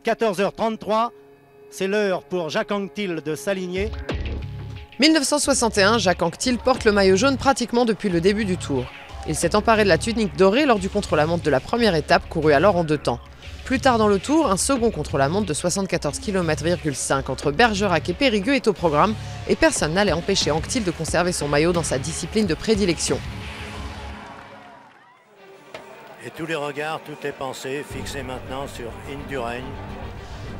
14h33, c'est l'heure pour Jacques Anquetil de s'aligner. 1961, Jacques Anquetil porte le maillot jaune pratiquement depuis le début du Tour. Il s'est emparé de la tunique dorée lors du contre-la-montre de la première étape, courue alors en 2 temps. Plus tard dans le Tour, un second contre-la-montre de 74,5 km entre Bergerac et Périgueux est au programme et personne n'allait empêcher Anquetil de conserver son maillot dans sa discipline de prédilection. Et tous les regards, tout est pensé, fixé maintenant sur Indurain.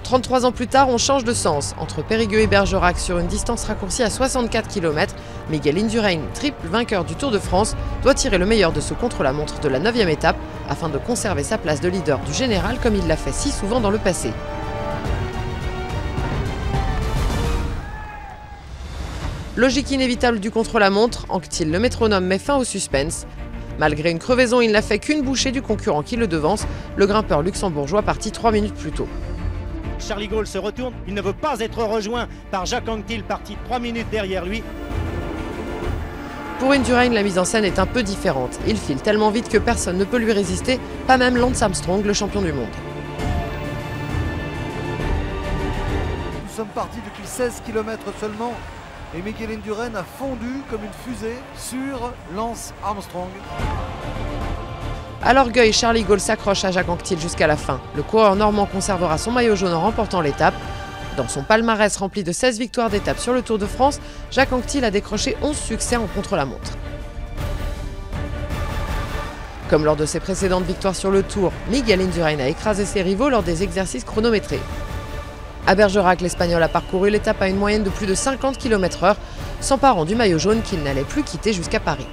33 ans plus tard, on change de sens. Entre Périgueux et Bergerac, sur une distance raccourcie à 64 km, Miguel Indurain, triple vainqueur du Tour de France, doit tirer le meilleur de ce contre-la-montre de la 9e étape afin de conserver sa place de leader du général comme il l'a fait si souvent dans le passé. Logique inévitable du contre-la-montre, Anquetil le métronome met fin au suspense. Malgré une crevaison, il n'a fait qu'une bouchée du concurrent qui le devance, le grimpeur luxembourgeois parti 3 minutes plus tôt. Charlie Gaulle se retourne, il ne veut pas être rejoint par Jacques Anquetil, parti 3 minutes derrière lui. Pour Indurain, la mise en scène est un peu différente. Il file tellement vite que personne ne peut lui résister, pas même Lance Armstrong, le champion du monde. Nous sommes partis depuis 16 km seulement et Miguel Indurain a fondu comme une fusée sur Lance Armstrong. À l'orgueil, Charlie Gaulle s'accroche à Jacques Anquetil jusqu'à la fin. Le coureur normand conservera son maillot jaune en remportant l'étape. Dans son palmarès rempli de 16 victoires d'étape sur le Tour de France, Jacques Anquetil a décroché 11 succès en contre-la-montre. Comme lors de ses précédentes victoires sur le Tour, Miguel Indurain a écrasé ses rivaux lors des exercices chronométrés. À Bergerac, l'Espagnol a parcouru l'étape à une moyenne de plus de 50 km/h, s'emparant du maillot jaune qu'il n'allait plus quitter jusqu'à Paris.